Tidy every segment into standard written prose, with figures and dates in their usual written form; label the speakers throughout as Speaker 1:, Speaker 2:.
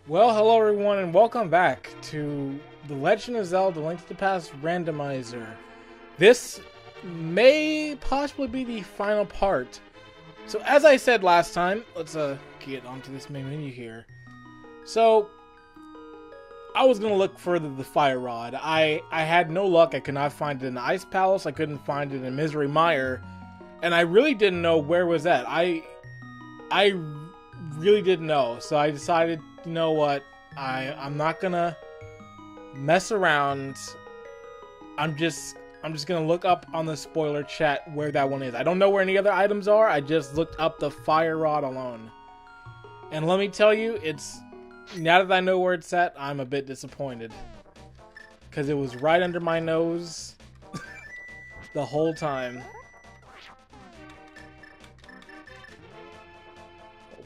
Speaker 1: Well, hello everyone, and welcome back to The Legend of Zelda: Link to the Past Randomizer. This may possibly be the final part. So, as I said last time, let's get onto this main menu here. So, I was gonna look for the fire rod. I had no luck. I could not find it in the Ice Palace. I couldn't find it in Misery Mire, and I really didn't know where was that. I really didn't know, so I decided, you know what, I'm not gonna mess around. I'm just gonna look up on the spoiler chat where that one is. I don't know where any other items are. I just looked up the fire rod alone, and let me tell you, it's now that I know where it's at, I'm a bit disappointed because it was right under my nose the whole time.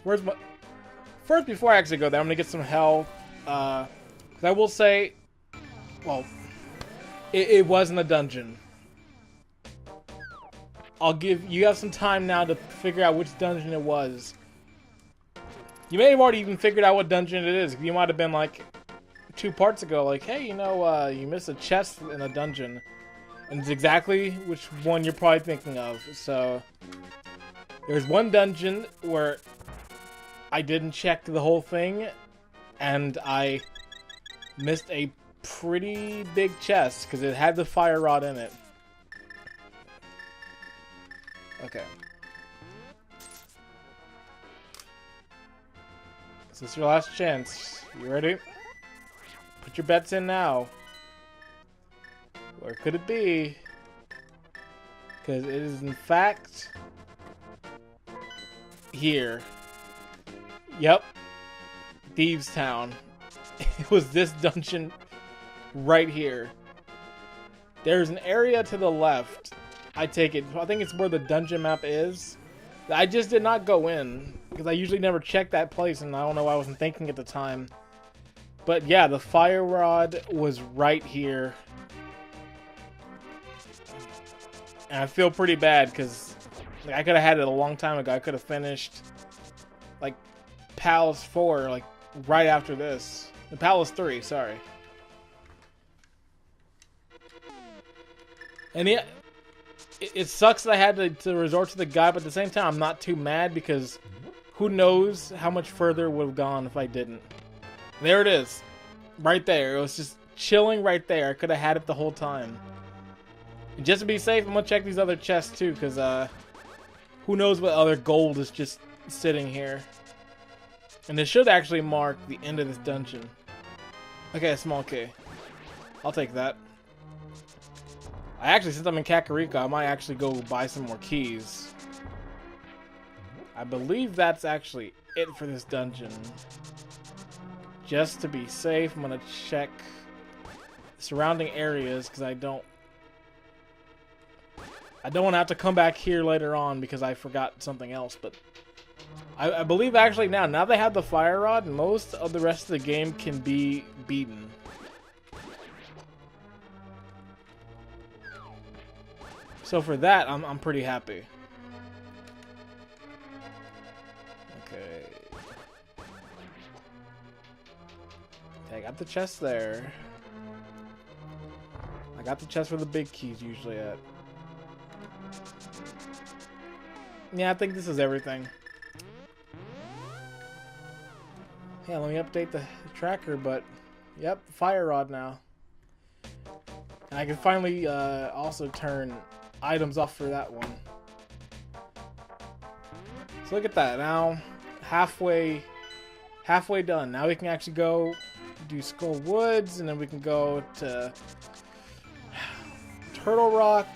Speaker 1: Where's my... First, before I actually go there, I'm gonna get some health. Because I will say, well, it wasn't a dungeon. You have some time now to figure out which dungeon it was. You may have already even figured out what dungeon it is. You might have been like 2 parts ago, like, hey, you know, you missed a chest in a dungeon. And it's exactly which one you're probably thinking of. So, there's one dungeon where I didn't check the whole thing, and I missed a pretty big chest because it had the fire rod in it. Okay. This is your last chance. You ready? Put your bets in now. Where could it be? Because it is in fact here. Yep. Thieves Town. It was this dungeon right here. There's an area to the left. I think it's where the dungeon map is. I just did not go in because I usually never check that place, and I don't know why I wasn't thinking at the time. But yeah, the fire rod was right here. And I feel pretty bad because I could have had it a long time ago. I could have finished like Palace 4 like right after this. The Palace 3, sorry. And yeah, it sucks that I had to resort to the guide, but at the same time I'm not too mad because who knows how much further it would have gone if I didn't. There it is. Right there. It was just chilling right there. I could have had it the whole time. And just to be safe, I'm gonna check these other chests too, because who knows what other gold is just sitting here. And this should actually mark the end of this dungeon. Okay, a small key. I'll take that. Since I'm in Kakariko, I might actually go buy some more keys. I believe that's actually it for this dungeon. Just to be safe, I'm gonna check the surrounding areas because I don't want to have to come back here later on because I forgot something else. But I believe actually now they have the fire rod, most of the rest of the game can be beaten. So for that, I'm pretty happy. Okay. Okay, I got the chest there. I got the chest where the big key's usually at. Yeah, I think this is everything. Yeah, let me update the tracker, but yep, fire rod now. And I can finally also turn items off for that one. So look at that, now halfway done. Now we can actually go do Skull Woods, and then we can go to Turtle Rock.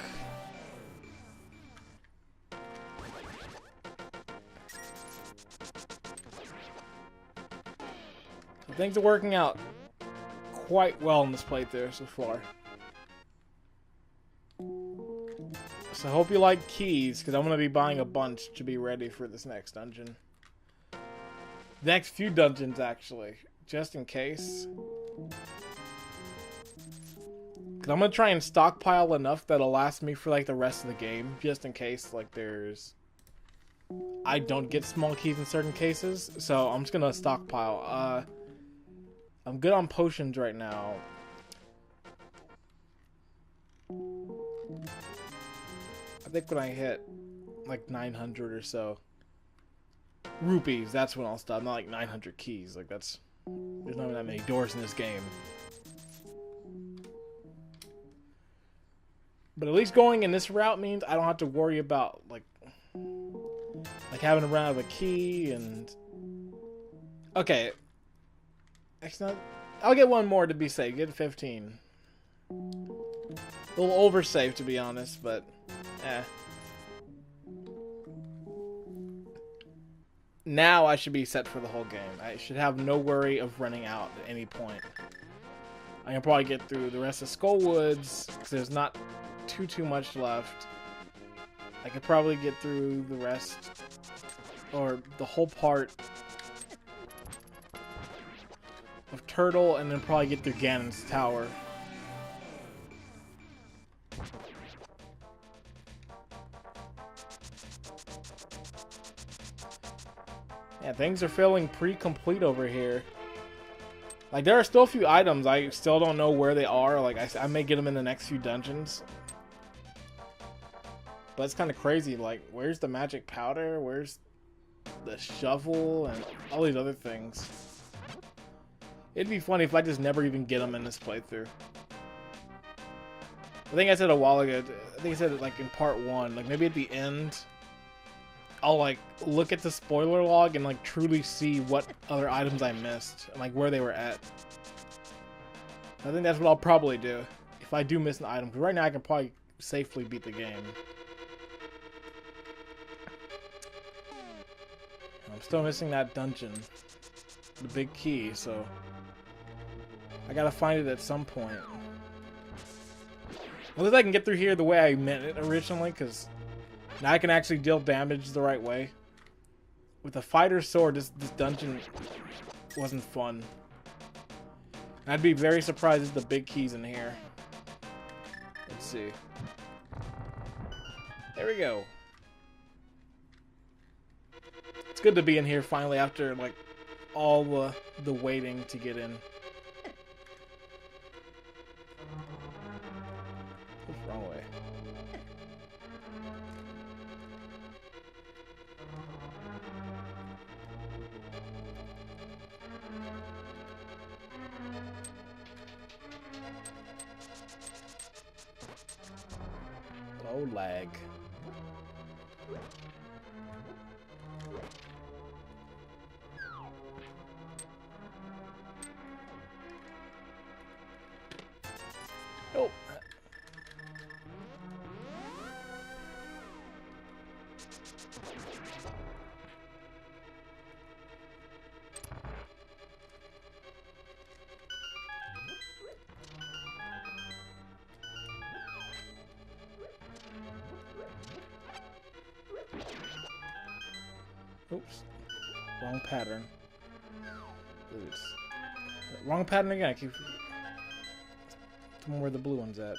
Speaker 1: So things are working out quite well in this playthrough so far. So I hope you like keys, because I'm going to be buying a bunch to be ready for this next dungeon. The next few dungeons, actually, just in case. Because I'm going to try and stockpile enough that'll last me for like the rest of the game, just in case like there's I don't get small keys in certain cases, so I'm just gonna stockpile. I'm good on potions right now. I think when I hit like 900 or so rupees, that's when I'll stop. Not like 900 keys. Like there's not even that many doors in this game. But at least going in this route means I don't have to worry about like having to run out of a key and... Okay. Actually, I'll get one more to be safe. Get 15. A little oversafe, to be honest, but eh. Now I should be set for the whole game. I should have no worry of running out at any point. I can probably get through the rest of Skullwoods because there's not too much left. I could probably get through the rest or the whole part of Turtle and then probably get through Ganon's Tower. Yeah, things are feeling pretty complete over here. Like, there are still a few items I still don't know where they are. Like, I may get them in the next few dungeons. But it's kind of crazy. Like, where's the magic powder? Where's the shovel? And all these other things. It'd be funny if I just never even get them in this playthrough. I think I said a while ago, I think I said it like in part 1, like maybe at the end, I'll like look at the spoiler log and like truly see what other items I missed and like where they were at. I think that's what I'll probably do if I do miss an item, because right now I can probably safely beat the game. I'm still missing that dungeon, the big key, so I gotta find it at some point. At least I can get through here the way I meant it originally, because now I can actually deal damage the right way. With a fighter sword, this dungeon wasn't fun. I'd be very surprised if the big key's in here. Let's see. There we go. It's good to be in here finally after like all the waiting to get in. What's wrong way? Oh, lag. Oh. Oops. Wrong pattern. Oops. Wrong pattern again. I keep... Where the blue one's at.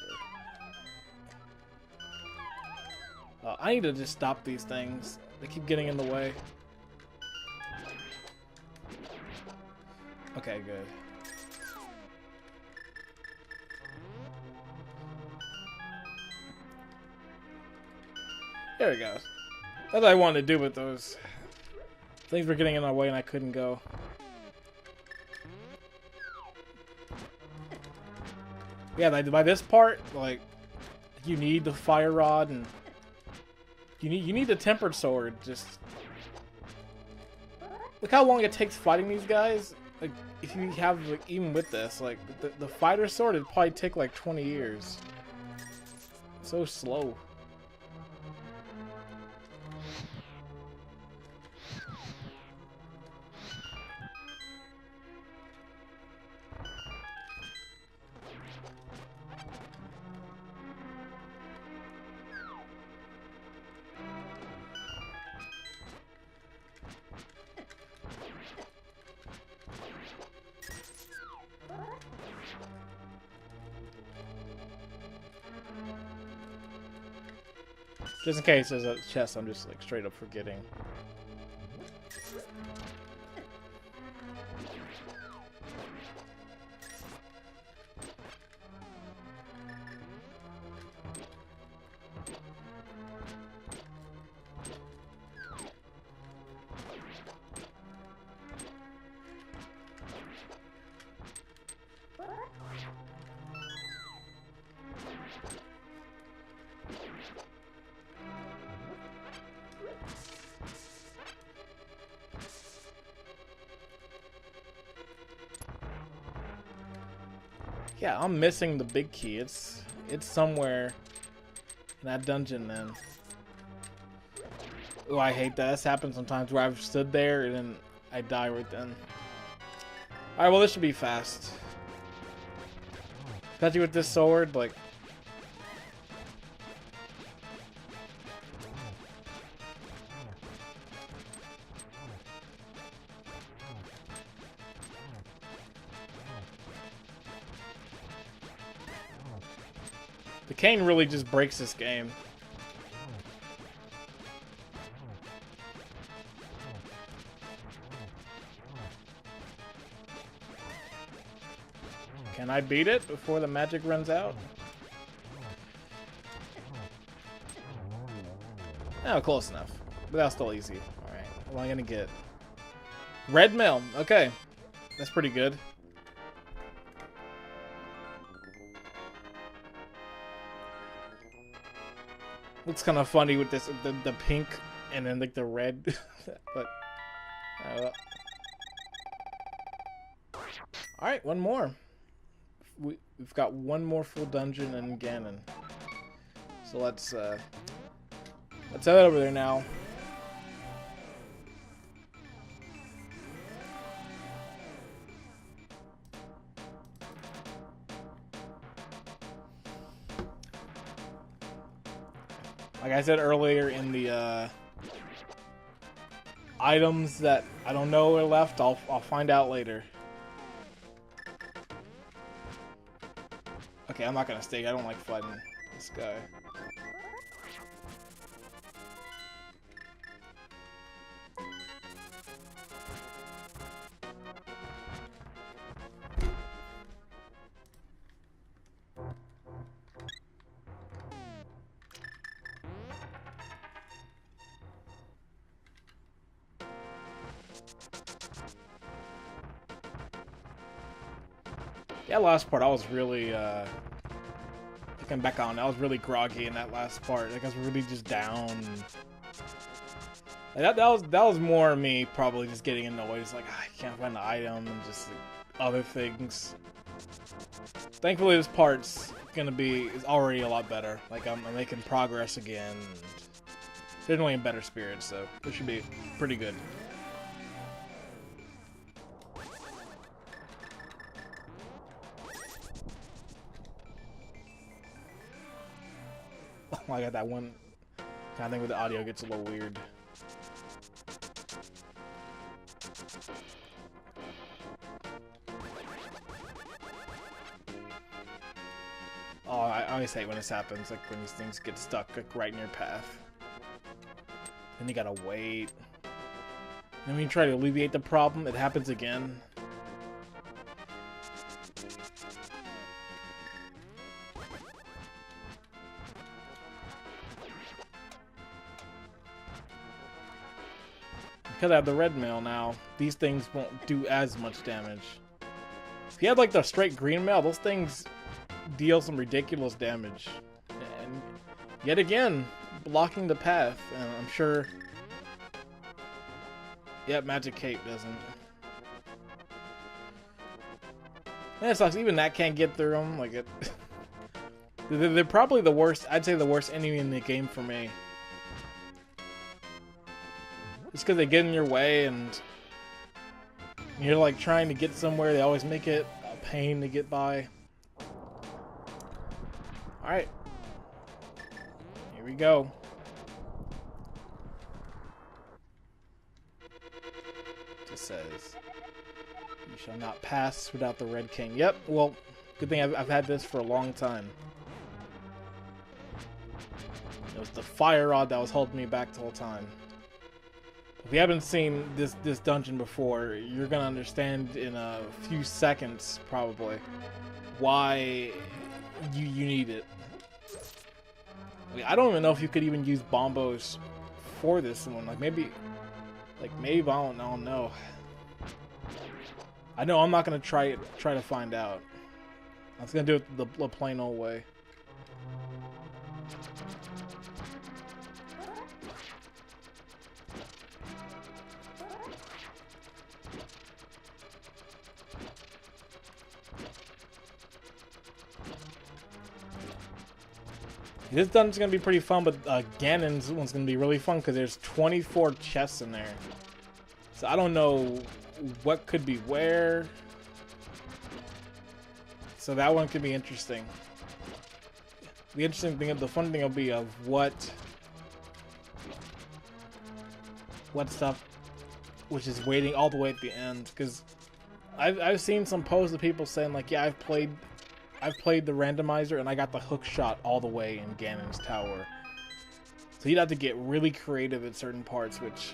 Speaker 1: I need to just stop these things. They keep getting in the way. Okay, good. There we go. That's what I wanted to do with those. Things were getting in my way and I couldn't go. Yeah, by this part, like, you need the fire rod and you need the tempered sword. Just look how long it takes fighting these guys. Like, if you have like even with this, like the fighter sword, it'd probably take like 20 years. So slow. Just in case there's a chest, I'm just like straight up forgetting. Yeah, I'm missing the big key. It's somewhere in that dungeon then. Oh, I hate that. That's happened sometimes where I've stood there and then I die right then. Alright, well this should be fast. Especially with this sword, like... The cane really just breaks this game. Can I beat it before the magic runs out? Oh, close enough. But that's still easy. Alright, what am I gonna get? Red mail. Okay. That's pretty good. Looks kind of funny with this, the pink and then like the red, but all right, one more. We've got one more full dungeon in Ganon, so let's head over there now. Like I said earlier, in the items that I don't know are left, I'll find out later. Okay, I'm not gonna stay. I don't like fighting this guy. Yeah, last part I was really looking back on, I was really groggy in that last part. Like I was really just down. Like, that was more me probably just getting annoyed. It's like I can't find the item and just like, other things. Thankfully this part's is already a lot better. Like I'm making progress again. Definitely in better spirits, so this should be pretty good. Oh, I got that one kind of thing where the audio gets a little weird. Oh, I always hate when this happens, like when these things get stuck like right in your path. Then you gotta wait. And when you try to alleviate the problem, it happens again. Because I have the red mail now, these things won't do as much damage. If you had like the straight green mail, those things deal some ridiculous damage. And yet again, blocking the path. And I'm sure... Yep, Magic Cape doesn't. And it sucks, even that can't get through them. Like it... They're probably the worst, I'd say the worst enemy in the game for me. Just because they get in your way and you're like trying to get somewhere, they always make it a pain to get by. Alright. Here we go. It just says, you shall not pass without the Red King. Yep, well, good thing I've had this for a long time. was the fire rod that was holding me back the whole time. If you haven't seen this dungeon before, you're gonna understand in a few seconds probably why you need it. I don't even know if you could even use bombos for this one. Maybe I don't know. I know I'm not gonna try to find out. I was gonna do it the plain old way. This dungeon's gonna be pretty fun, but Ganon's one's gonna be really fun because there's 24 chests in there. So I don't know what could be where. So that one could be interesting. The interesting thing, the fun thing will be of what stuff which is waiting all the way at the end. Because I've seen some posts of people saying like, yeah, I've played the randomizer and I got the hook shot all the way in Ganon's tower. So you'd have to get really creative at certain parts, which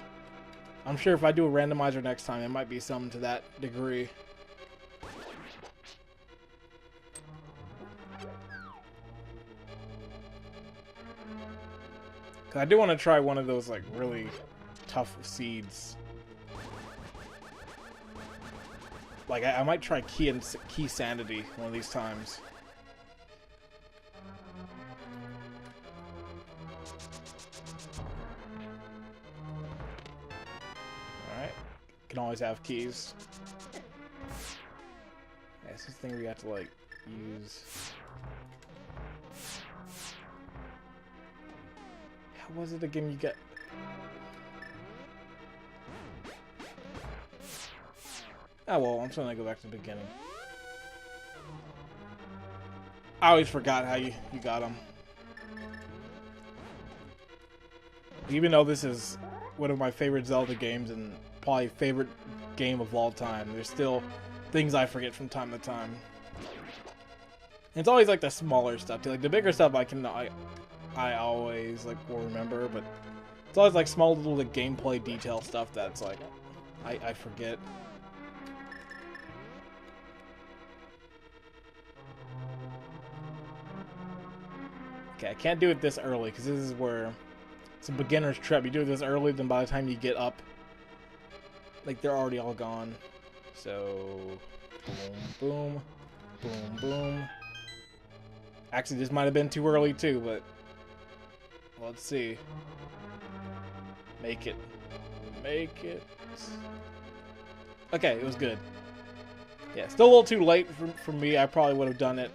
Speaker 1: I'm sure if I do a randomizer next time, it might be something to that degree. Cause I do want to try one of those like really tough seeds. Like I might try key sanity one of these times. All right, can always have keys. Yeah, it's this thing we have to like use. How was it again? You get. Oh well, I'm just gonna go back to the beginning. I always forgot how you got them. Even though this is one of my favorite Zelda games and probably favorite game of all time, there's still things I forget from time to time. And it's always like the smaller stuff too. Like the bigger stuff I always like will remember, but it's always like small little like, gameplay detail stuff that's like I forget. Okay, I can't do it this early because this is where it's a beginner's trip. You do it this early, then by the time you get up, like they're already all gone. So, boom, boom, boom, boom. Actually, this might have been too early too, but let's see. Make it. Make it. Okay, it was good. Yeah, still a little too late for me. I probably would have done it.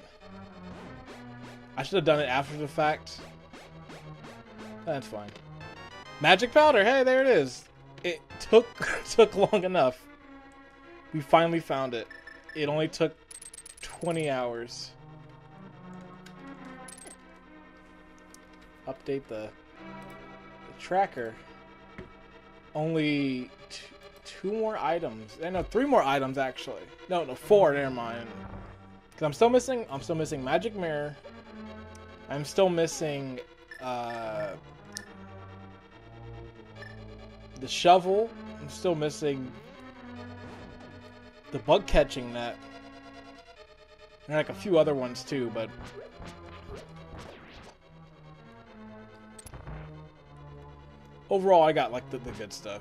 Speaker 1: I should have done it after the fact. That's fine. Magic powder. Hey, there it is. It took long enough. We finally found it. It only took 20 hours. Update the tracker. Only two more items. No, 3 more items actually. No, 4. Never mind. Cause I'm still missing magic mirror. I'm still missing the shovel. I'm still missing the bug catching net. And like a few other ones too, but overall I got like the good stuff.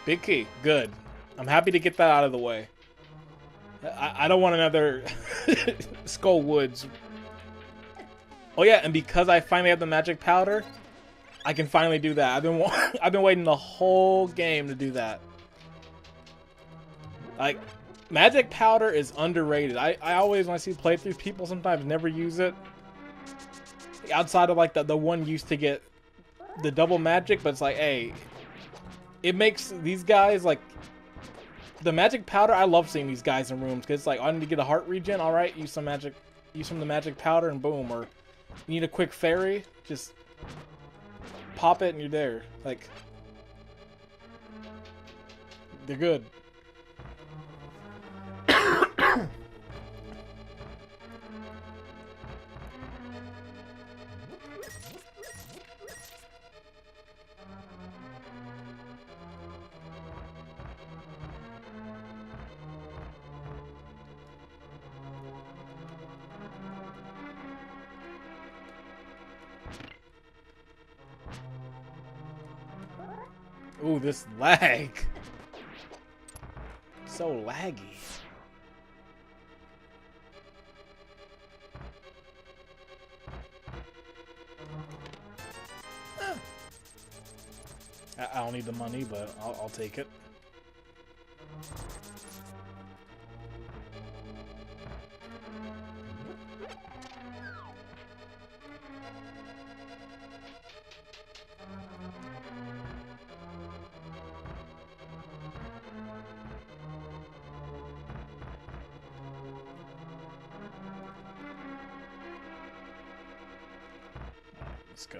Speaker 1: Big key. Good. I'm happy to get that out of the way. I don't want another Skull Woods. Oh yeah, and because I finally have the magic powder, I can finally do that. I've been waiting the whole game to do that. Like, magic powder is underrated. I always, when I see playthroughs, people sometimes never use it. Outside of like the one used to get the double magic, but it's like, hey, it makes these guys like The magic powder, I love seeing these guys in rooms because it's like, I need to get a heart regen. All right, use some of the magic powder, and boom. Or you need a quick fairy, just pop it and you're there. Like, they're good. Ooh, this lag. So laggy. I don't need the money, but I'll take it. Let's go.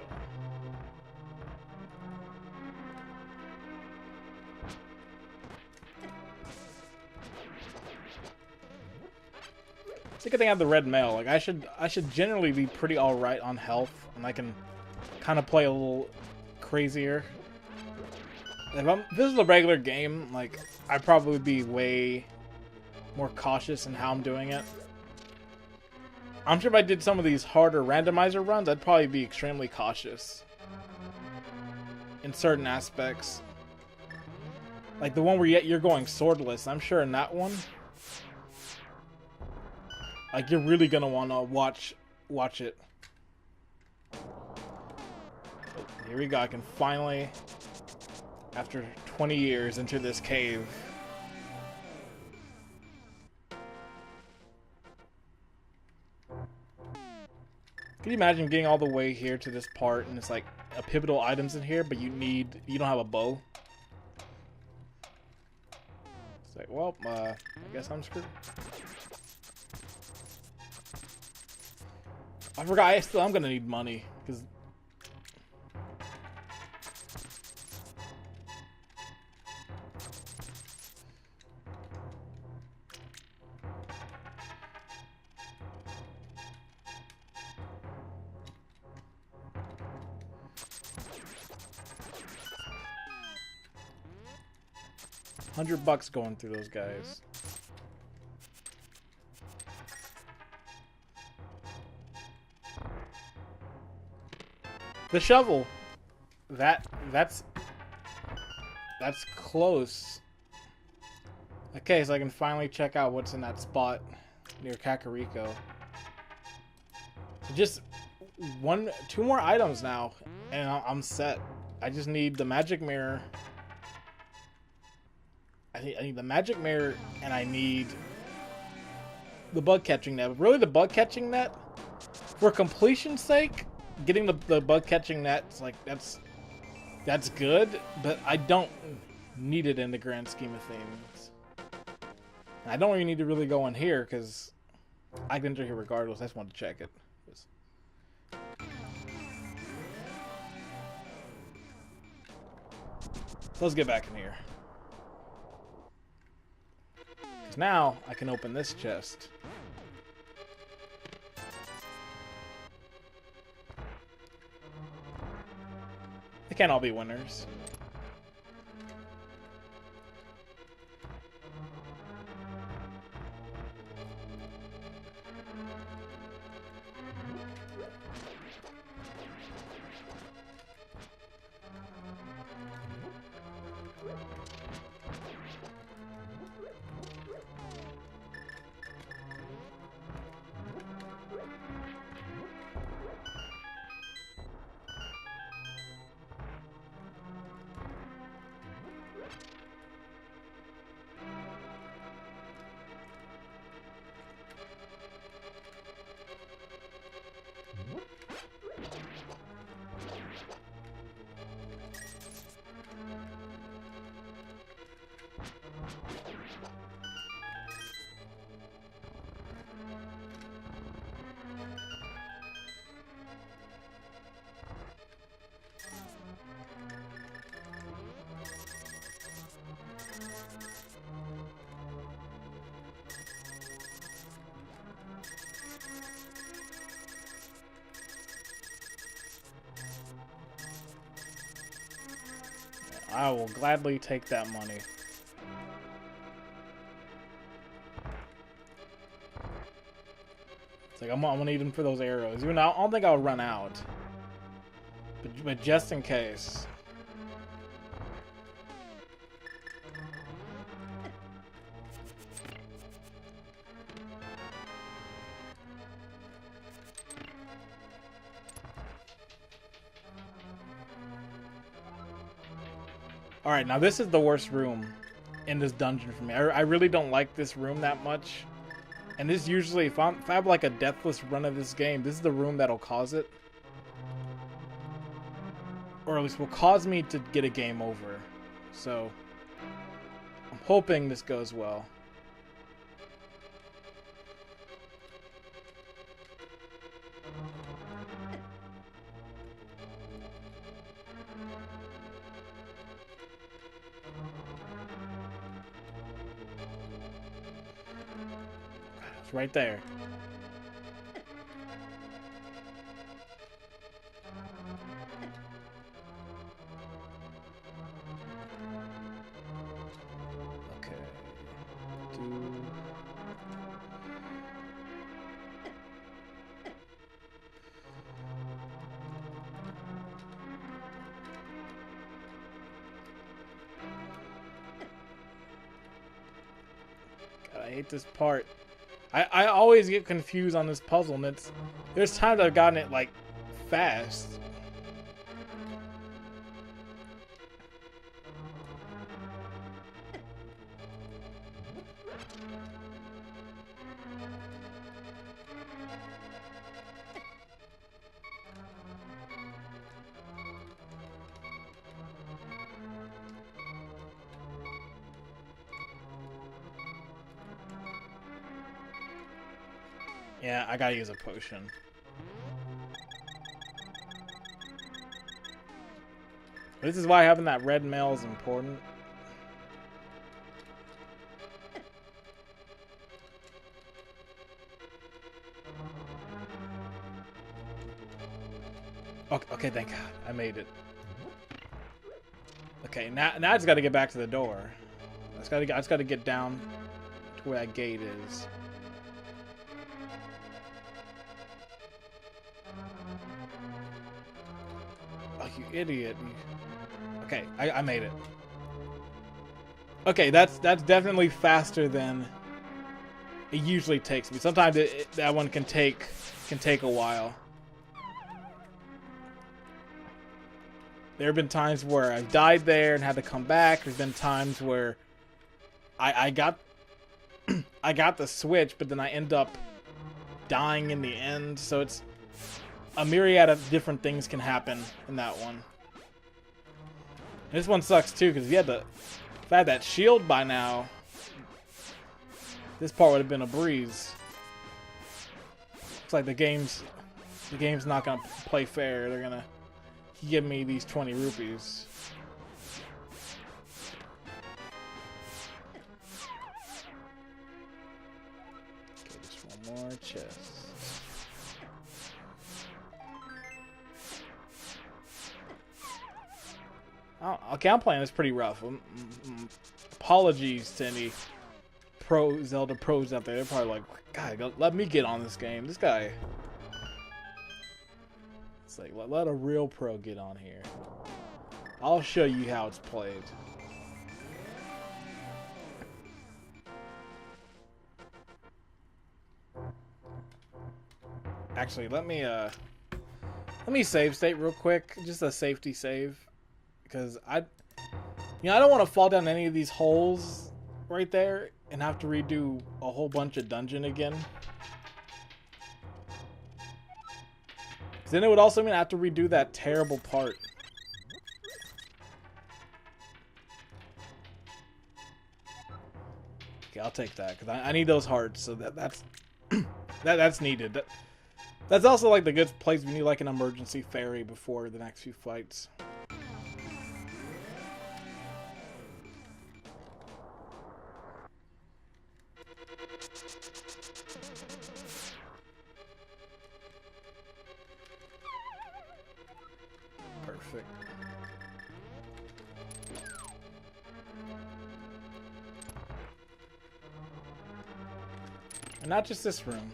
Speaker 1: It's a good thing I have the red mail. Like I should generally be pretty alright on health, and I can kind of play a little crazier. If this is a regular game, like I'd probably be way more cautious in how I'm doing it. I'm sure if I did some of these harder randomizer runs, I'd probably be extremely cautious in certain aspects. Like the one where you're going swordless. I'm sure in that one, like you're really gonna want to watch it. Here we go. I can finally, after 20 years, enter this cave. Can you imagine getting all the way here to this part and it's like a pivotal items in here, but you don't have a bow? It's like, well, I guess I'm screwed. I forgot. I'm gonna need money because. $100 going through those guys. The shovel. That's close. Okay, so I can finally check out what's in that spot near Kakariko. Just two more items now, and I'm set. I just need the magic mirror. I need the magic mirror, and I need the bug catching net. But really, the bug catching net, for completion's sake, getting the bug catching net, like that's good, but I don't need it in the grand scheme of things. And I don't even need to really go in here because I can enter here regardless. I just want to check it. So let's get back in here. Now I can open this chest. They can't all be winners. I will gladly take that money. It's like I'm gonna need them for those arrows. Even though I don't think I'll run out, but just in case. All right, now this is the worst room in this dungeon for me. I really don't like this room that much. And this usually, if I have like a deathless run of this game, this is the room that'll cause it. Or at least will cause me to get a game over. So, I'm hoping this goes well. It's right there. Okay. God, I hate this part. I always get confused on this puzzle, and there's times I've gotten it like fast. Yeah, I gotta use a potion. This is why having that red mail is important. Okay, thank God. I made it. Okay, now I just gotta get back to the door. I just gotta get down to where that gate is. Oh, you idiot. Okay, I made it. Okay, that's definitely faster than it usually takes me. Sometimes that one can take a while. There have been times where I've died there and had to come back. There's been times where I got I got the switch, but then I end up dying in the end. So it's a myriad of different things can happen in that one. And this one sucks too, because if I had that shield by now, this part would have been a breeze. Looks like the game's not gonna play fair. They're gonna give me these 20 rupees. Okay, just one more chest. Oh, okay, I'm playing this pretty rough. Apologies to any Zelda pros out there. They're probably like, God, let me get on this game. This guy. It's like, let a real pro get on here. I'll show you how it's played. Actually, let me save state real quick. Just a safety save. Because I don't want to fall down any of these holes right there and have to redo a whole bunch of dungeon again. Then it would also mean I have to redo that terrible part. Okay, I'll take that because I need those hearts. So that's needed. That's also like the good place we need like an emergency ferry before the next few fights. Perfect. Not just this room.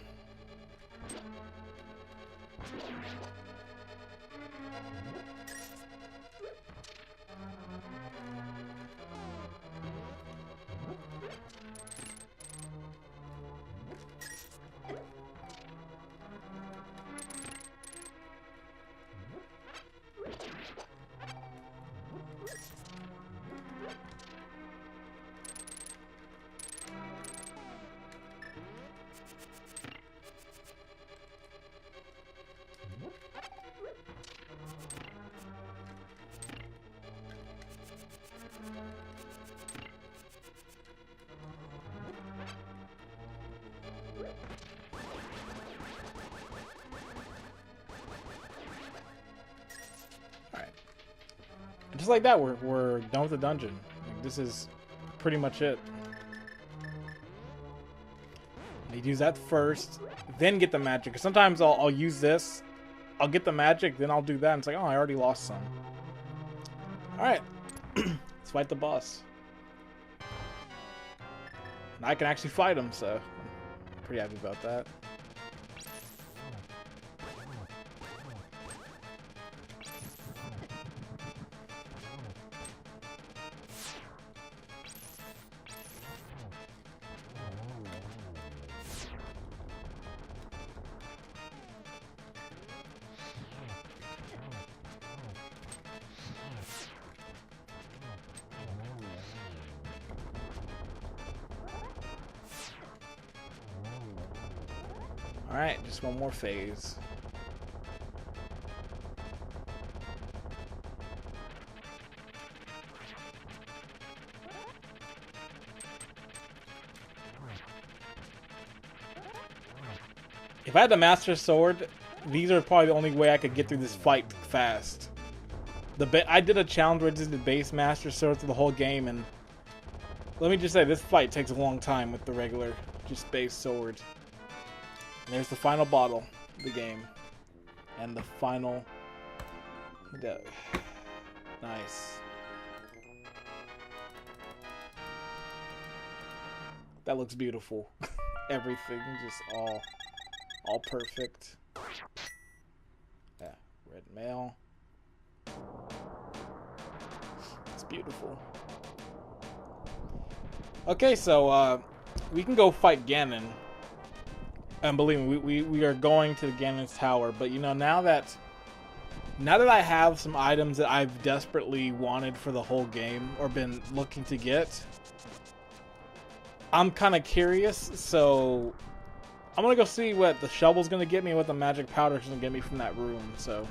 Speaker 1: Just like that, we're done with the dungeon. Like, this is pretty much it. I use that first, then get the magic. Because sometimes I'll use this, I'll get the magic, then I'll do that, and it's like, oh, I already lost some. Alright, let's fight the boss. And I can actually fight him, so I'm pretty happy about that. Alright, just one more phase. If I had the Master Sword, these are probably the only way I could get through this fight fast. I did a challenge where I did the base Master Sword through the whole game, and let me just say, this fight takes a long time with the regular, just base sword. And there's the final bottle of the game. And the final... Nice. That looks beautiful. Everything just all perfect. Yeah, red mail. It's beautiful. Okay, so we can go fight Ganon. And believe me, we are going to the Ganon's Tower, but you know, now that I have some items that I've desperately wanted for the whole game, or been looking to get, I'm kind of curious, so I'm gonna go see what the shovel's gonna get me and what the magic powder's gonna get me from that room, so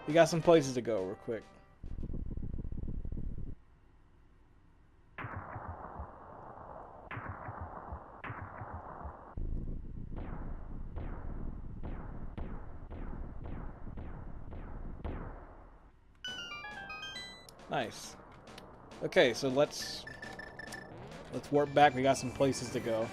Speaker 1: we got some places to go real quick. Nice. Okay, so let's warp back. We got some places to go.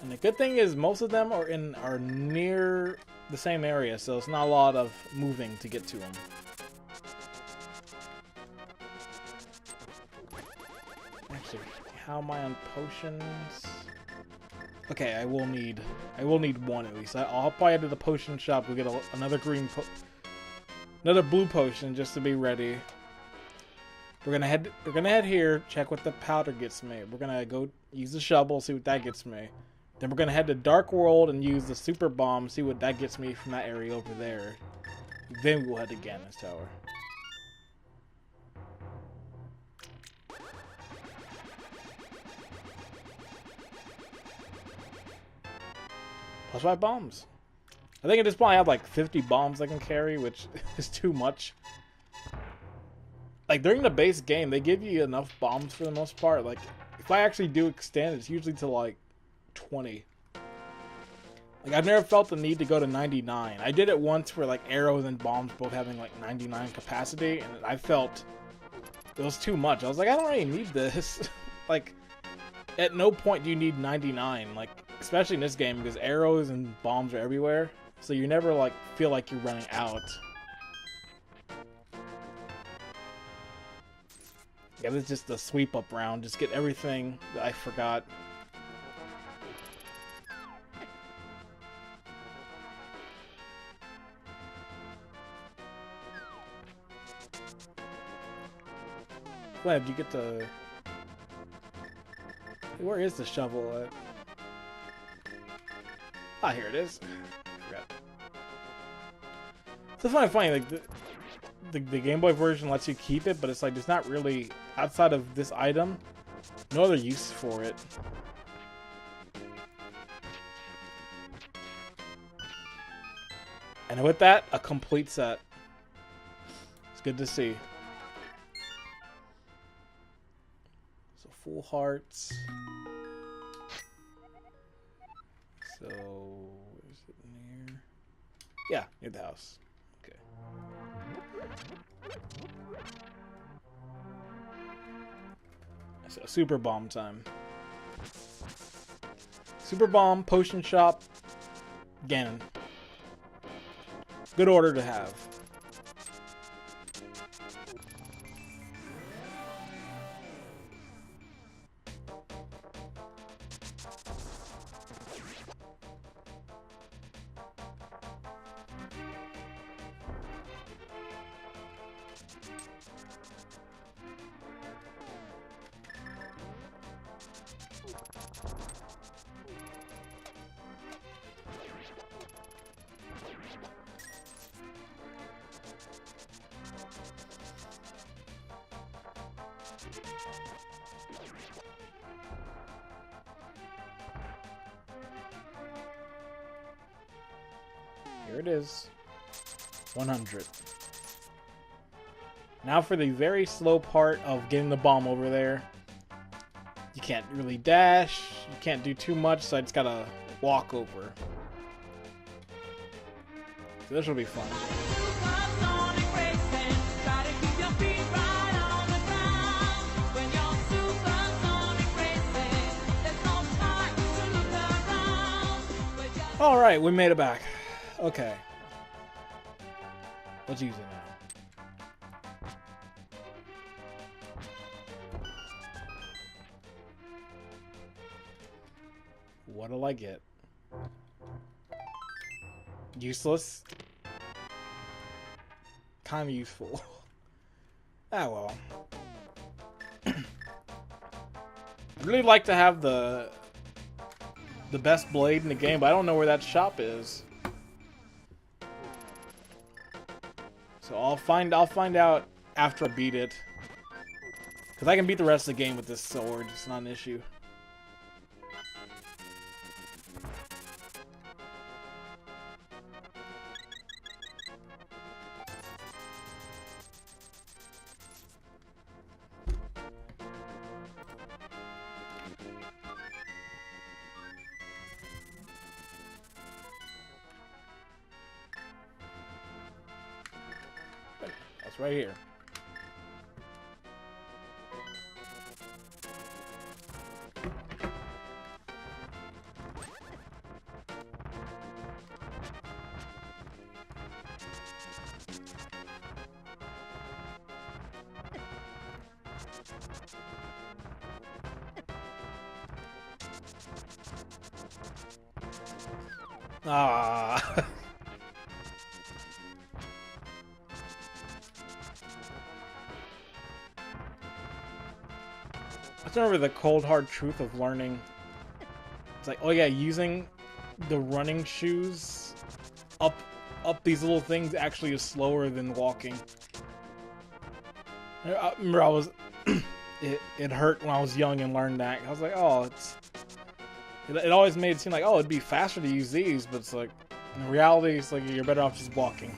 Speaker 1: And the good thing is most of them are near the same area, so it's not a lot of moving to get to them. Actually, how am I on potions? Okay, I will need one at least. I'll probably head to the potion shop. We'll get another blue potion just to be ready. We're gonna head here, check what the powder gets me. We're gonna go use the shovel, see what that gets me. Then we're gonna head to Dark World and use the super bomb, see what that gets me from that area over there. Then we'll head to Ganon's Tower. Plus 5 bombs. I think at this point I have like 50 bombs I can carry, which is too much. Like during the base game, they give you enough bombs for the most part. Like if I actually do extend, it's usually to like 20. Like I've never felt the need to go to 99. I did it once for like arrows and bombs both having like 99 capacity, and I felt it was too much. I was like, I don't really need this. Like at no point do you need 99. Like especially in this game, because arrows and bombs are everywhere, so you never like feel like you're running out. Yeah, this is just a sweep up round. Just get everything that I forgot. Glad you get the... Where is the shovel at? Ah, here it is. Forgot. It's funny, like the Game Boy version lets you keep it, but it's like there's not really, outside of this item, no other use for it. And with that, a complete set. It's good to see. So full hearts. So, is it near? Yeah, near the house. Okay. So, super bomb time. Super bomb, potion shop, Ganon. Good order to have. Here it is. 100. Now for the very slow part of getting the bomb over there. You can't really dash, you can't do too much, so I just gotta walk over. So this will be fun. Alright, we made it back. Okay. Let's use it now. What'll I get? Useless? Kind of useful. Ah, well. I'd really like to have the best blade in the game, but I don't know where that shop is. So I'll find out after I beat it. Because I can beat the rest of the game with this sword. It's not an issue. That's right here. Ah. I remember the cold hard truth of learning. It's like, oh yeah, using the running shoes up these little things actually is slower than walking. I remember I was it hurt when I was young and learned that. I was like, oh, it always made it seem like, oh, it'd be faster to use these, but it's like, in reality, it's like you're better off just walking.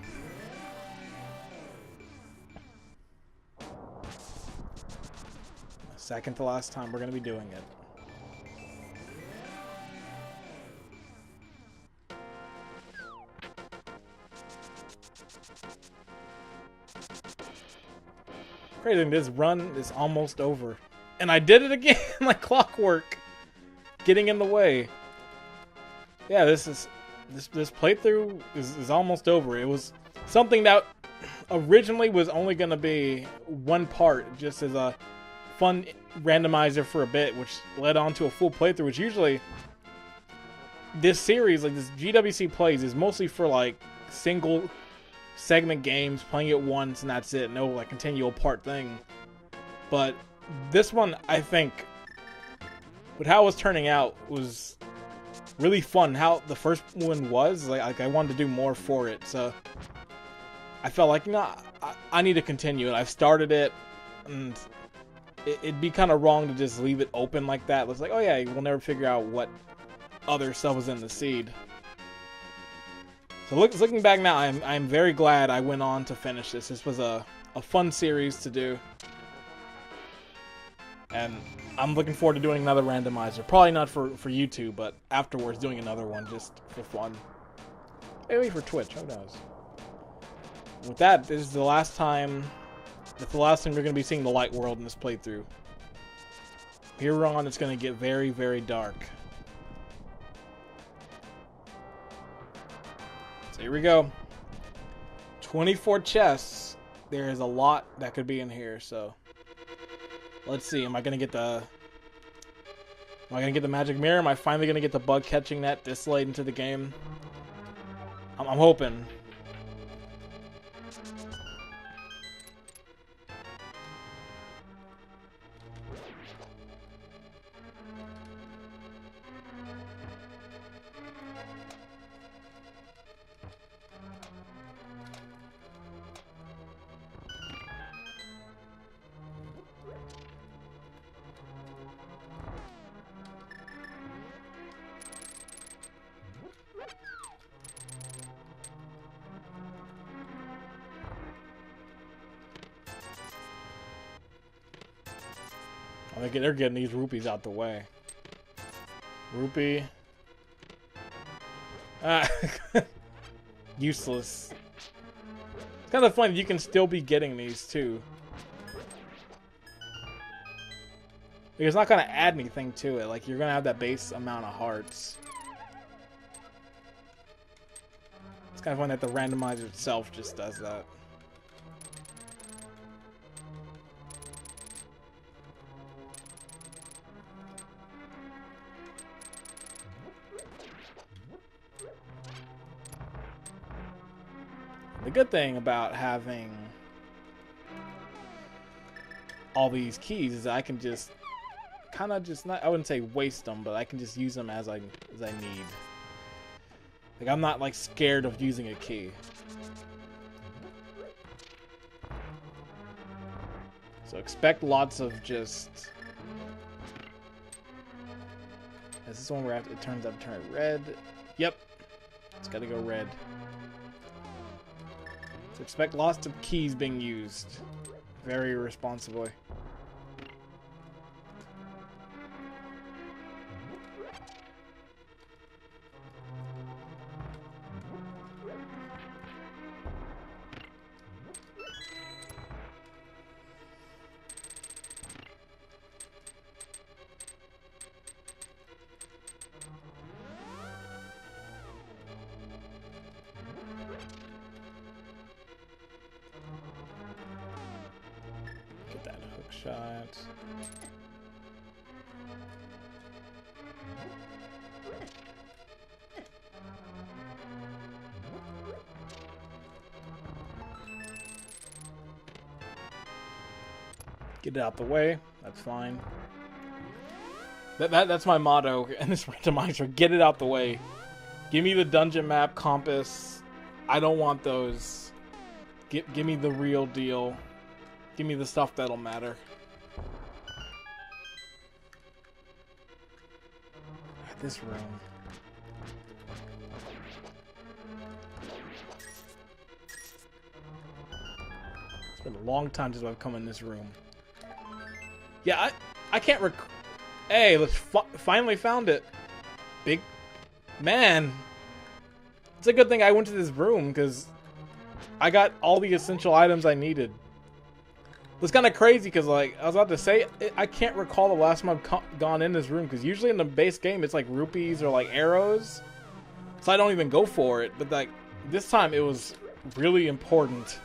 Speaker 1: Second to last time we're going to be doing it. Crazy, this run is almost over. And I did it again, like clockwork. Getting in the way. Yeah, this playthrough is almost over. It was something that originally was only going to be one part, just as a fun randomizer for a bit, which led on to a full playthrough, which usually this series, like this GWC plays, is mostly for like single segment games, playing it once and that's it, no like continual part thing. But this one, I think, with how it was turning out, was really fun. How the first one was, like I wanted to do more for it, so I felt like, you know, I need to continue it. I've started it, and it'd be kind of wrong to just leave it open like that. It's like, oh yeah, we'll never figure out what other stuff was in the seed. So looking back now, I'm very glad I went on to finish this. This was a fun series to do. And I'm looking forward to doing another randomizer. Probably not for YouTube, but afterwards doing another one just for fun. Maybe for Twitch, who knows. With that, this is the last time. That's the last time you're going to be seeing the light world in this playthrough. Here on, it's going to get very, very dark. So here we go. 24 chests. There is a lot that could be in here, so let's see. Am I going to get the magic mirror? Am I finally going to get the bug catching net this late into the game? I'm hoping. They're getting these rupees out the way. Rupee. Ah. Useless. It's kind of funny you can still be getting these too. Like, it's not going to add anything to it. Like, you're going to have that base amount of hearts. It's kind of funny that the randomizer itself just does that. The good thing about having all these keys is I can just kind of just not, I wouldn't say waste them, but I can just use them as I need. Like, I'm not like scared of using a key. So expect lots of just. Is this one where it turns out to turn red? Yep. It's got to go red. So expect lots of keys being used very irresponsibly. Shot. Get it out the way. That's fine. That's my motto in this randomizer. Get it out the way. Give me the dungeon map, compass. I don't want those. Give me the real deal. Give me the stuff that'll matter. This room. It's been a long time since I've come in this room. Yeah, I can't Hey, let's finally found it. Big man. It's a good thing I went to this room because I got all the essential items I needed. It's kind of crazy because, like, I was about to say, I can't recall the last time I've gone in this room because usually in the base game it's like rupees or like arrows, so I don't even go for it. But like this time it was really important.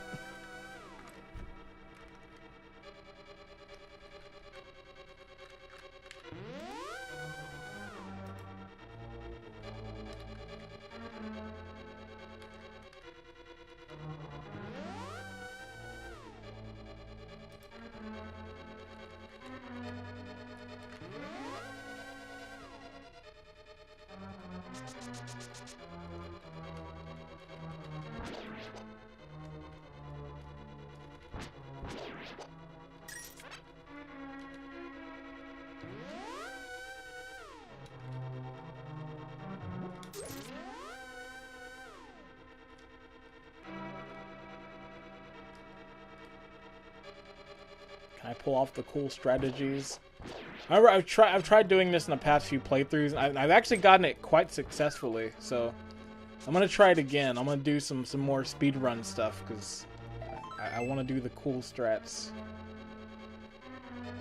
Speaker 1: Can I pull off the cool strategies? I remember I've tried doing this in the past few playthroughs, and I've actually gotten it quite successfully. So I'm gonna try it again. I'm gonna do some more speedrun stuff because I want to do the cool strats.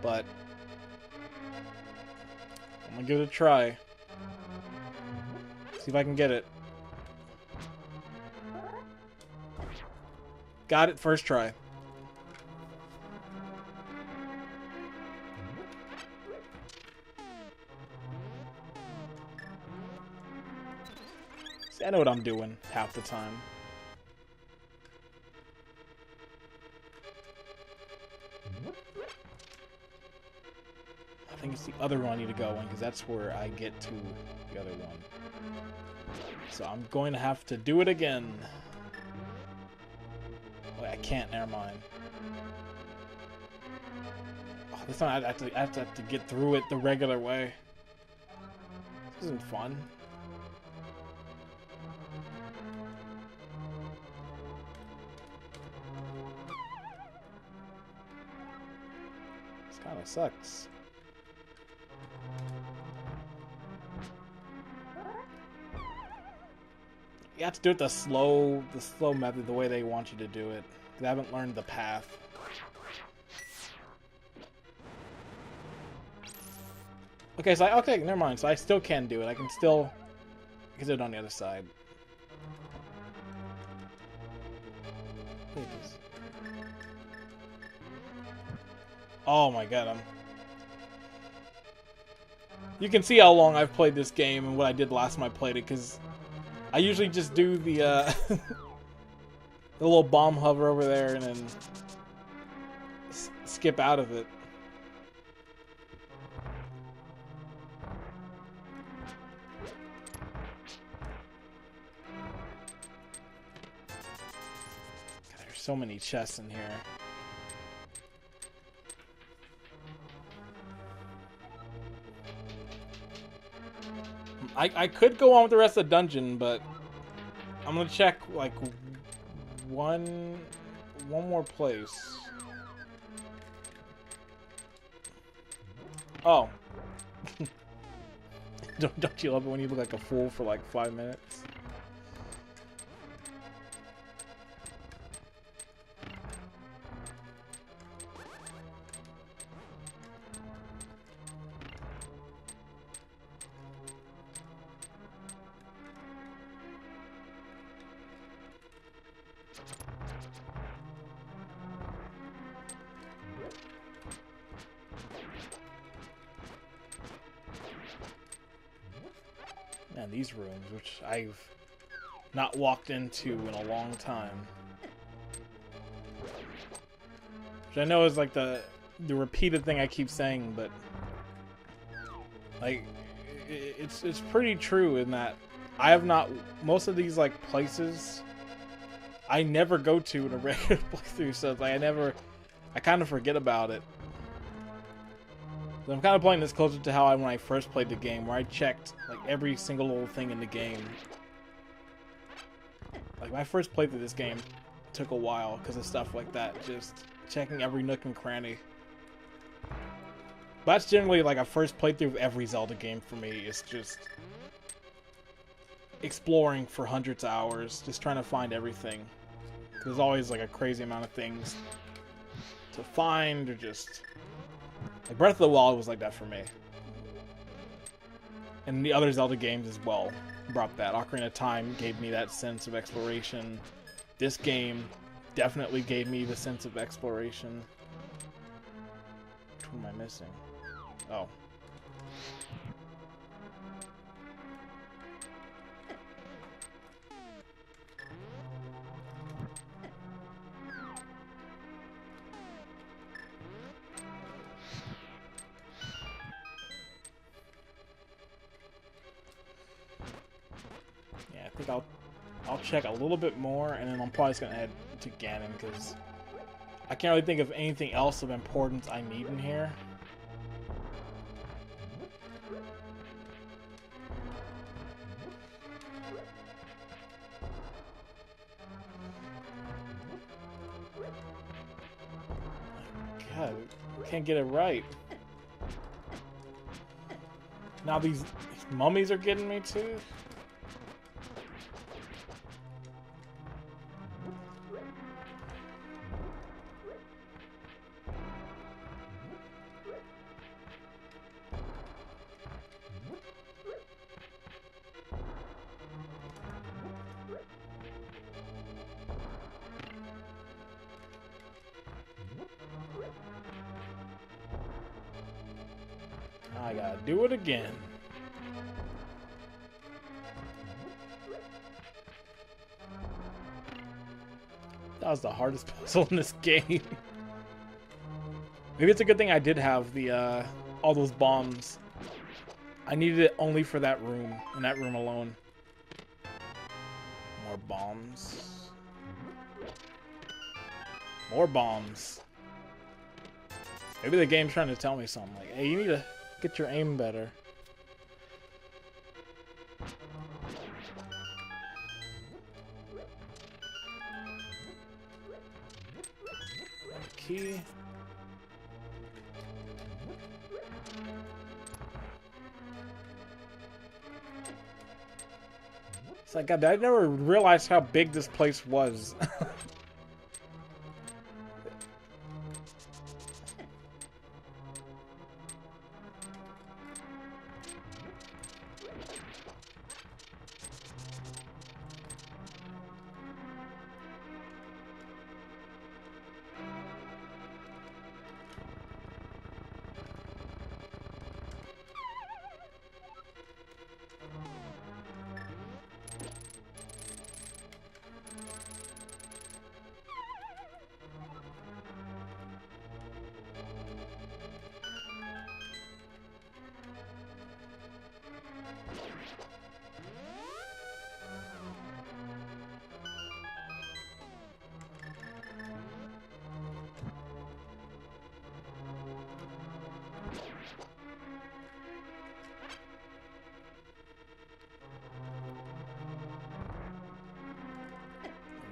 Speaker 1: But I'm gonna give it a try. See if I can get it. Got it first try. See, I know what I'm doing half the time. I think it's the other one I need to go in because that's where I get to the other one. So I'm going to have to do it again. Wait, I can't. Never mind. Oh, this time I have to get through it the regular way. This isn't fun. This kind of sucks. You have to do it the slow method, the way they want you to do it. Because I haven't learned the path. Okay, so okay, never mind. So I still can do it. I can do it on the other side. Oh my god, you can see how long I've played this game and what I did last time I played it, because I usually just do the the little bomb hover over there and then skip out of it. God, there's so many chests in here. I could go on with the rest of the dungeon, but I'm gonna check like one more place. Oh. Don't you love it when you look like a fool for like 5 minutes? And these rooms, which I've not walked into in a long time. Which I know is like the repeated thing I keep saying, but like it's pretty true in that I have not, most of these like places I never go to in a regular playthrough, so it's like I kind of forget about it. So I'm kind of playing this closer to how when I first played the game, where I checked like every single little thing in the game. Like my first playthrough of this game took a while because of stuff like that, just checking every nook and cranny. But that's generally like a first playthrough of every Zelda game for me. It's just exploring for hundreds of hours, just trying to find everything. There's always like a crazy amount of things to find, or just like Breath of the Wild was like that for me. And the other Zelda games as well brought that. Ocarina of Time gave me that sense of exploration. This game definitely gave me the sense of exploration. Which one am I missing? Oh. I think I'll check a little bit more, and then I'm probably just gonna head to Ganon because I can't really think of anything else of importance I need in here. God, Can't get it right. Now these mummies are getting me too. I gotta do it again. That was the hardest puzzle in this game. Maybe it's a good thing I did have the all those bombs. I needed it only for that room, and that room alone. More bombs. More bombs. Maybe the game's trying to tell me something. Like, hey, you need to get your aim better. Key. It's like, God, I never realized how big this place was.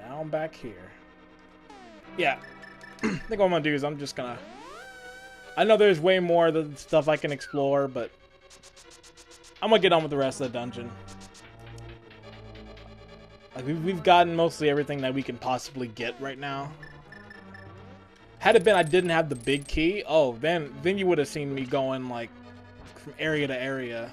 Speaker 1: Now I'm back here. Yeah. I think what I'm gonna do is I'm just gonna... I know there's way more of the stuff I can explore, but I'm gonna get on with the rest of the dungeon. Like, we've gotten mostly everything that we can possibly get right now. Had it been I didn't have the big key, oh, then you would have seen me going, like, from area to area.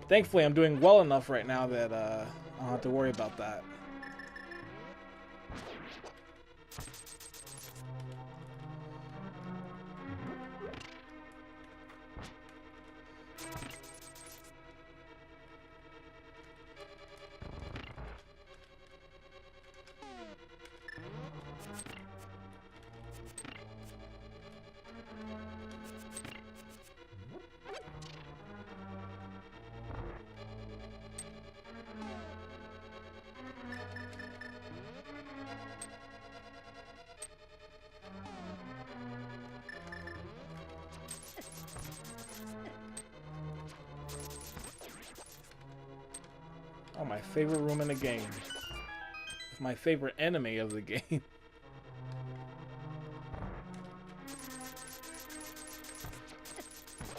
Speaker 1: Thankfully, I'm doing well enough right now that I don't have to worry about that. Oh, my favorite room in the game. My favorite enemy of the game.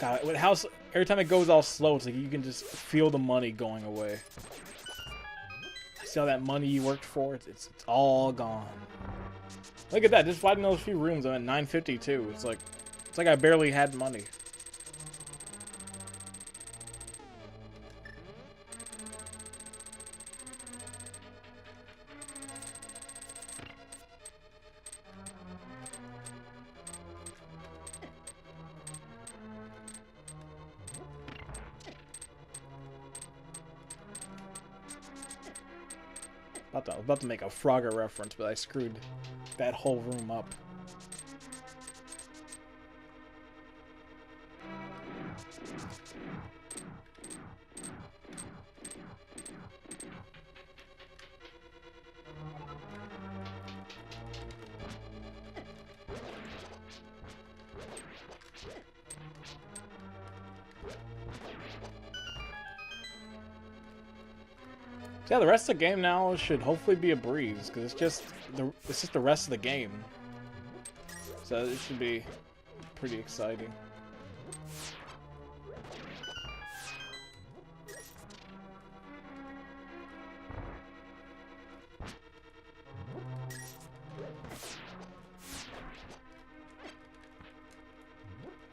Speaker 1: God, with how every time it goes all slow, it's like you can just feel the money going away. See all that money you worked for? It's all gone. Look at that! Just fighting those few rooms, I'm at 952. It's like I barely had money. I was about to make a Frogger reference, but I screwed that whole room up. So yeah, the rest of the game now should hopefully be a breeze, because it's just the rest of the game. So it should be pretty exciting.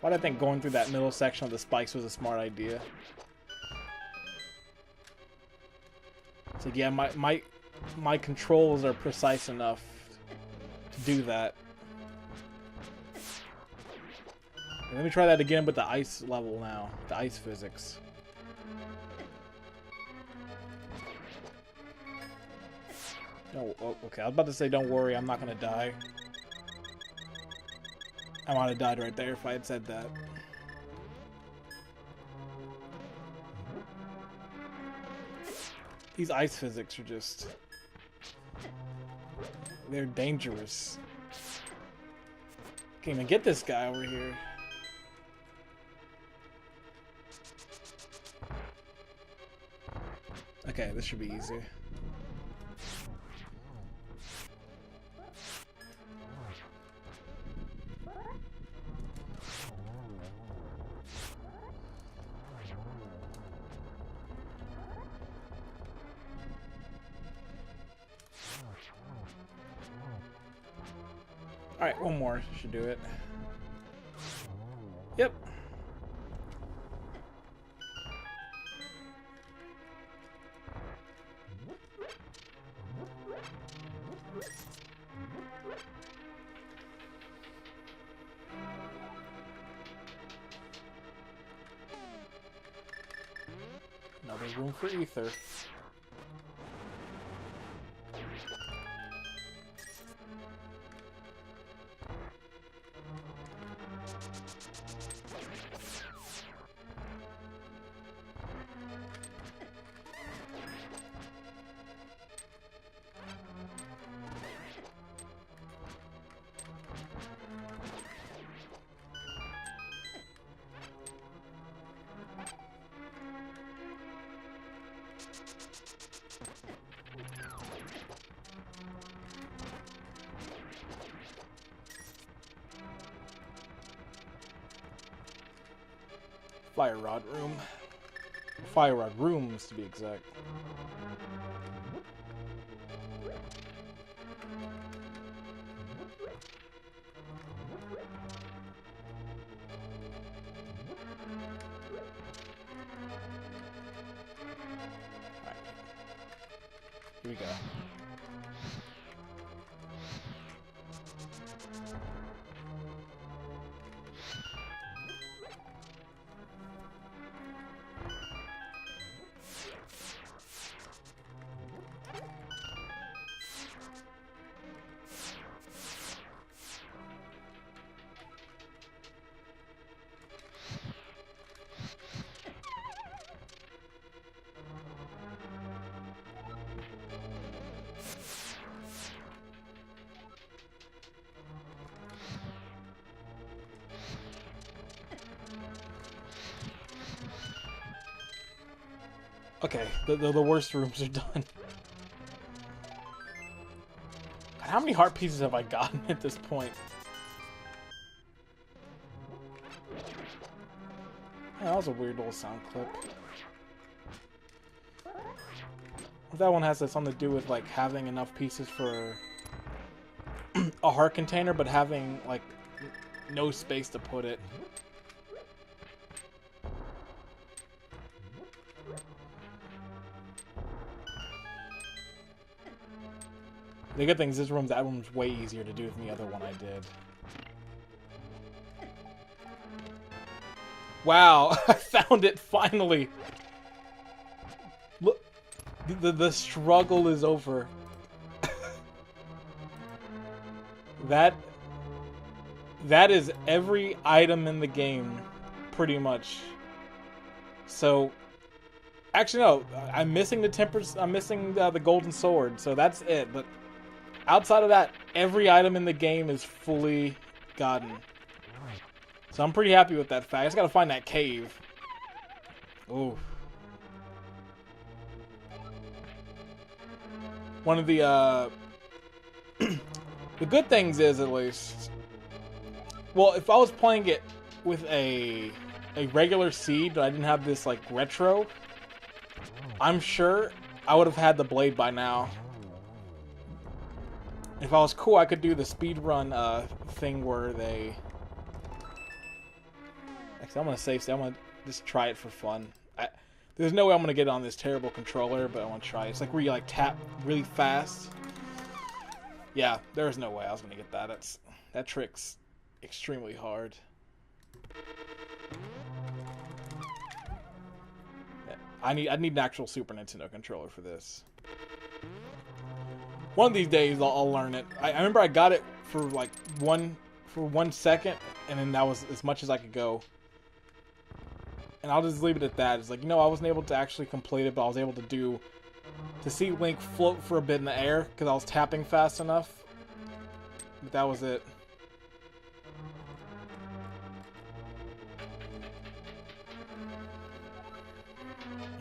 Speaker 1: Why did I think going through that middle section of the spikes was a smart idea? It's like, yeah, my controls are precise enough to do that. And let me try that again with the ice level now, the ice physics. Oh, okay, I was about to say don't worry, I'm not gonna die. I might have died right there if I had said that. These ice physics are just... they're dangerous. Can't even get this guy over here. Okay, this should be easy. Alright, one more should do it. Yep. Another room for ether. Fire rod room. Fire rod rooms, to be exact. Alright. Here we go. Okay, the worst rooms are done. God, how many heart pieces have I gotten at this point? Yeah, that was a weird little sound clip. If that one has something to do with like having enough pieces for a heart container, but having like no space to put it. The good thing is that room's way easier to do than the other one I did. Wow, I found it finally. Look, the struggle is over. That is every item in the game, pretty much. So, actually no, I'm missing the tempers. I'm missing the golden sword, so that's it. But outside of that, every item in the game is fully gotten. So I'm pretty happy with that fact. I just gotta find that cave. Ooh. One of the the good things is, at least, well, if I was playing it with a regular seed, but I didn't have this like retro, I'm sure I would have had the blade by now. If I was cool, I could do the speedrun thing where they... Actually, I'm gonna save. I'm gonna just try it for fun. There's no way I'm gonna get it on this terrible controller, but I want to try it. It's like where you like tap really fast. Yeah, there's no way I was gonna get that. That trick's extremely hard. Yeah, I need an actual Super Nintendo controller for this. One of these days I'll learn it. I remember I got it for like 1 second, and then that was as much as I could go. And I'll just leave it at that. It's like, you know, I wasn't able to actually complete it, but I was able to see Link float for a bit in the air because I was tapping fast enough. But that was it.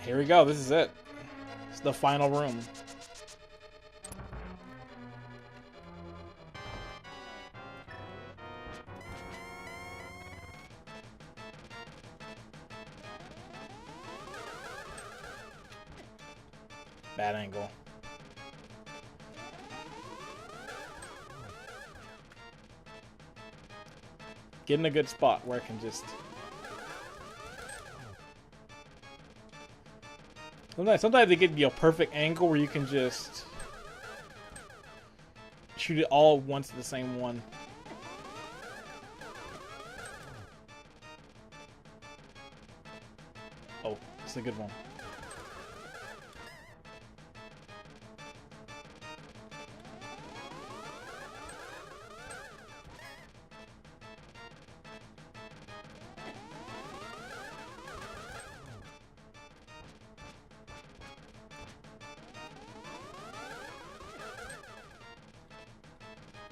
Speaker 1: Here we go. This is it. It's the final room. Bad angle. Get in a good spot where I can just... Sometimes they get a perfect angle where you can just shoot it all at once at the same one. Oh, it's a good one.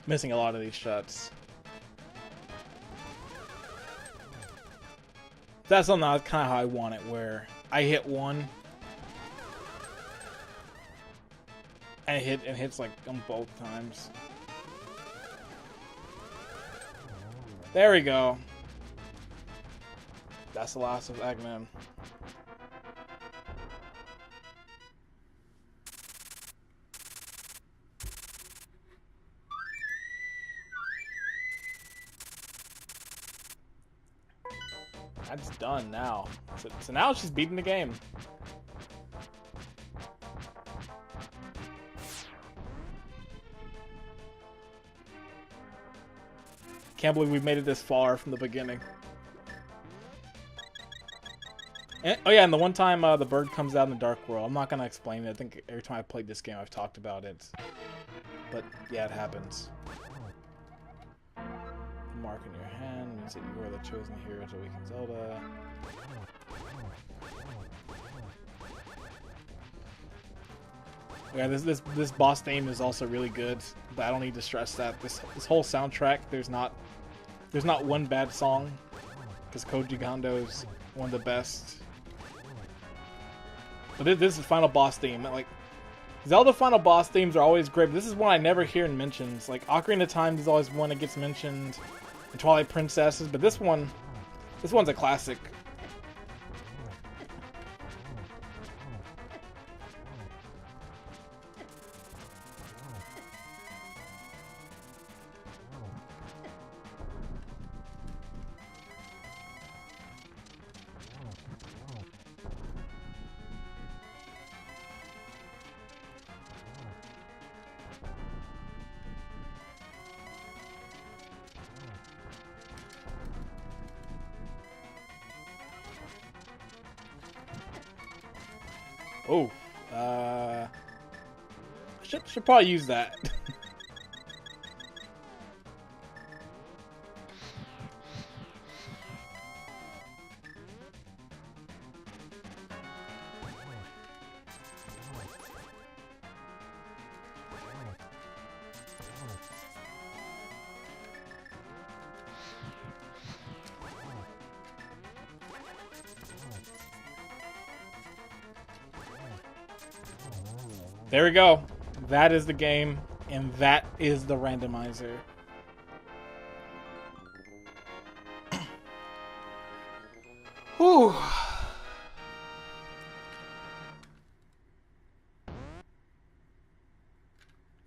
Speaker 1: Missing a lot of these shots. That's kind of how I want it, where I hit one and it hits like on both times. There we go. That's the last of Eggman. That's done now. So now she's beating the game. Can't believe we've made it this far from the beginning. And, oh yeah, and the one time the bird comes out in the Dark World. I'm not gonna explain it. I think every time I played this game I've talked about it. But yeah, it happens. Mark in your hand means that you are the chosen hero to weaken Zelda. Yeah, this boss theme is also really good, but I don't need to stress that. This whole soundtrack, there's not one bad song, because Koji Kondo's one of the best. But this is the final boss theme. Like, Zelda final boss themes are always great, but this is one I never hear in mentions. Like, Ocarina of Time is always one that gets mentioned, and Twilight Princesses, but this one's a classic. Oh, should probably use that. There we go. That is the game, and that is the randomizer. Whew.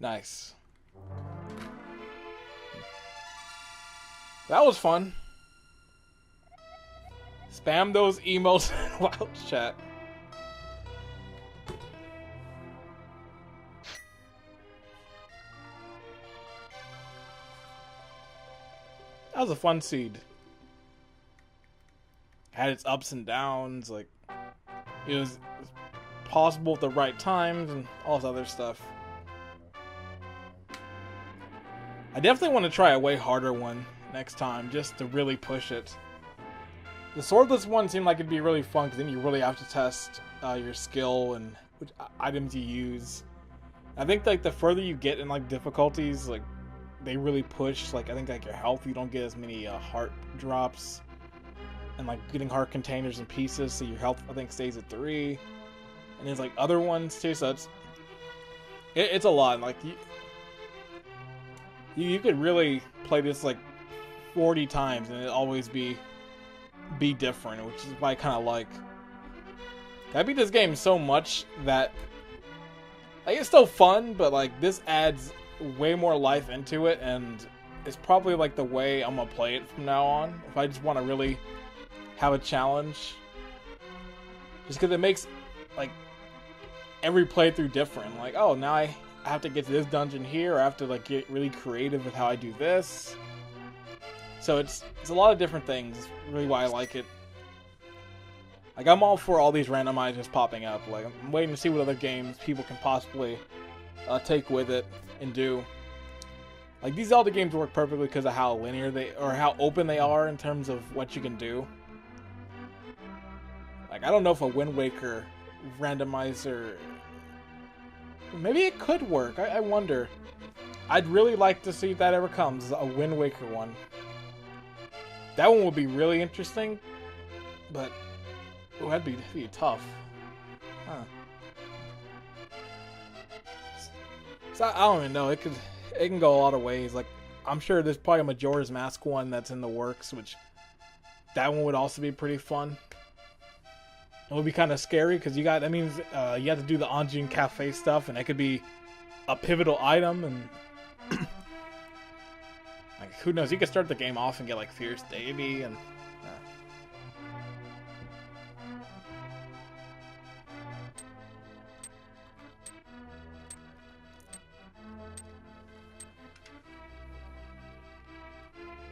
Speaker 1: Nice. That was fun. Spam those emails in wild chat. That was a fun seed. Had its ups and downs, like it was possible at the right times and all this other stuff. I definitely want to try a way harder one next time, just to really push it. The swordless one seemed like it'd be really fun, because then you really have to test your skill and which items you use. I think like the further you get in like difficulties, like they really push. Like I think like your health, you don't get as many heart drops, and like getting heart containers and pieces, so your health I think stays at 3. And there's like other ones too, so it's a lot. Like you could really play this like 40 times and it'd always be different, which is what I kind of like. I beat this game so much that like it's still fun, but like this adds way more life into it, and it's probably like the way I'm gonna play it from now on. If I just want to really have a challenge, just because it makes like every playthrough different. Like, oh, now I have to get to this dungeon here, or I have to like get really creative with how I do this. So it's a lot of different things. It's really why I like it. Like I'm all for all these randomizers popping up. Like I'm waiting to see what other games people can possibly take with it and do. Like these Zelda games work perfectly because of how linear or how open they are in terms of what you can do. Like I don't know if a Wind Waker randomizer, maybe it could work. I wonder. I'd really like to see if that ever comes, a Wind Waker one. That one would be really interesting, but oh, that'd be tough. Huh. So I don't even know. It can go a lot of ways. Like I'm sure there's probably a Majora's Mask one that's in the works, which that one would also be pretty fun. It would be kind of scary because you have to do the Anjin Cafe stuff, and it could be a pivotal item, and like who knows? You could start the game off and get like Fierce Deity, and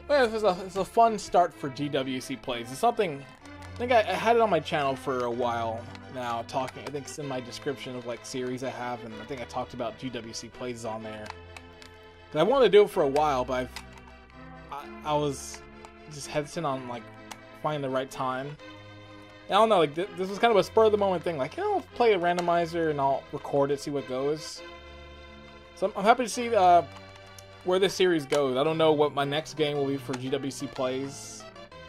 Speaker 1: well, it's a fun start for GWC plays. It's something. I think I had it on my channel for a while now, talking. I think it's in my description of like series I have, and I think I talked about GWC plays on there. But I wanted to do it for a while, but I was just hesitant on like finding the right time. I don't know, like this was kind of a spur of the moment thing. Like, I'll play a randomizer and I'll record it, see what goes. So I'm happy to see where this series goes. I don't know what my next game will be for GWC plays.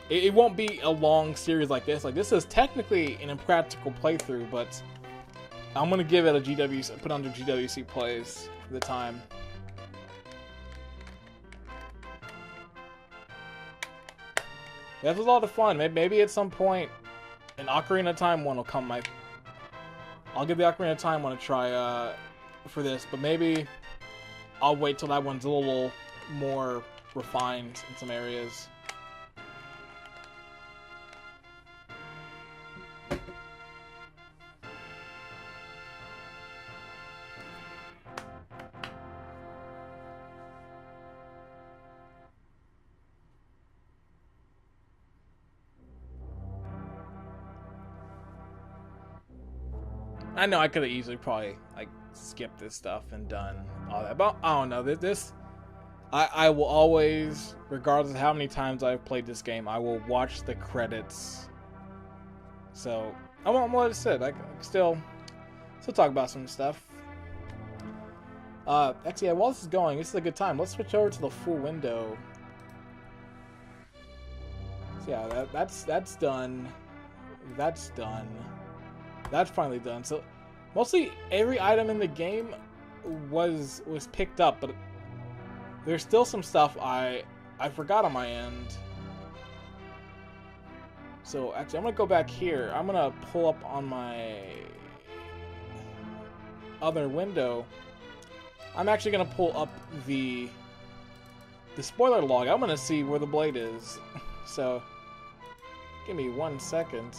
Speaker 1: It won't be a long series like this. Like this is technically an impractical playthrough, but I'm gonna give it a GWC, put under GWC plays for the time. That was a lot of fun. Maybe at some point an Ocarina of Time one will come. I'll give the Ocarina of Time one a try for this, but maybe I'll wait till that one's a little more refined in some areas. I know I could have easily probably like skipped this stuff and done all that, but I don't know. I will always, regardless of how many times I've played this game, I will watch the credits. So I'm gonna let it sit. I can still talk about some stuff. Actually, while this is going, this is a good time. Let's switch over to the full window. So yeah, that's done. That's done. That's finally done. So mostly every item in the game was picked up, but there's still some stuff I forgot on my end. So actually, I'm gonna go back here. I'm gonna pull up on my other window. I'm actually gonna pull up the spoiler log. I'm gonna see where the blade is. So give me 1 second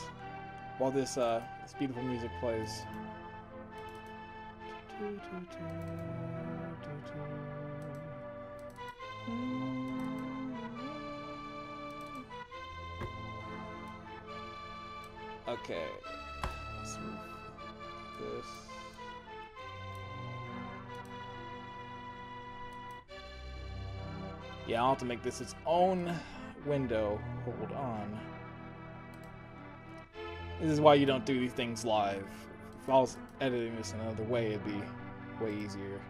Speaker 1: while this beautiful music plays. Okay, let's move this. Yeah, I'll have to make this its own window. Hold on. This is why you don't do these things live. If I was editing this another way, it'd be way easier.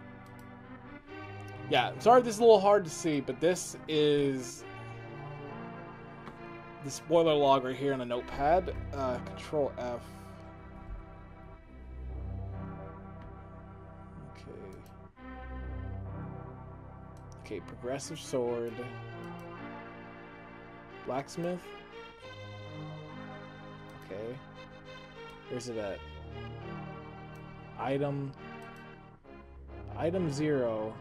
Speaker 1: Yeah, sorry if this is a little hard to see, but this is the spoiler log right here on the notepad. Control F. Okay, progressive sword. Blacksmith. Okay. Where's it at? Item 0.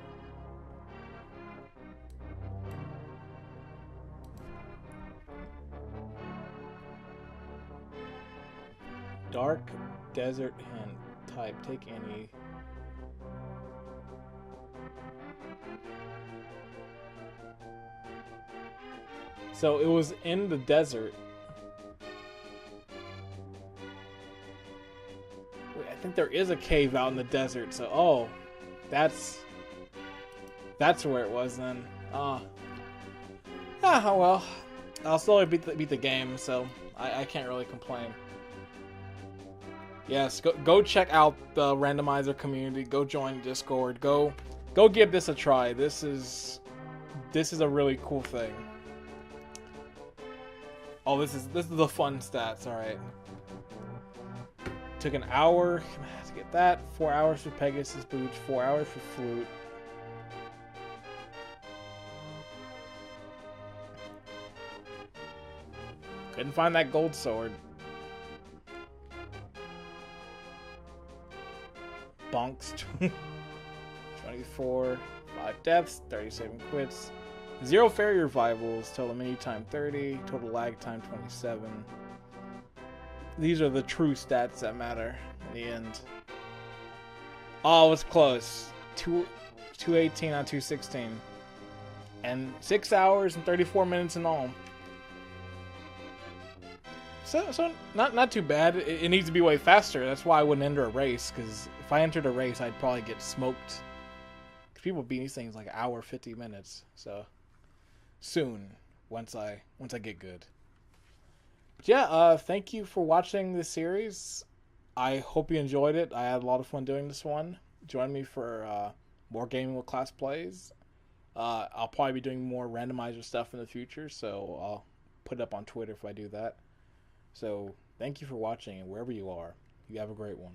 Speaker 1: Dark desert hint type. Take any. So it was in the desert. Wait, I think there is a cave out in the desert. So oh, that's where it was then. Oh well. I'll slowly beat the game, so I can't really complain. Yes, go check out the Randomizer community. Go join Discord. Go give this a try. This is a really cool thing. Oh, this is the fun stats. All right. Took an hour to get that. 4 hours for Pegasus boots. 4 hours for flute. Couldn't find that gold sword. Bonks. 24. 5 deaths. 37 quits. 0 fairy revivals. Total mini time 30. Total lag time 27. These are the true stats that matter in the end. Oh, it was close. 218 on 216. And 6 hours and 34 minutes in all. So not too bad. It needs to be way faster. That's why I wouldn't enter a race, because if I entered a race, I'd probably get smoked. People beat these things like an hour, 50 minutes. So soon, once I get good. But yeah, thank you for watching this series. I hope you enjoyed it. I had a lot of fun doing this one. Join me for more Gaming with Class plays. I'll probably be doing more randomizer stuff in the future, so I'll put it up on Twitter if I do that. So thank you for watching, and wherever you are, you have a great one.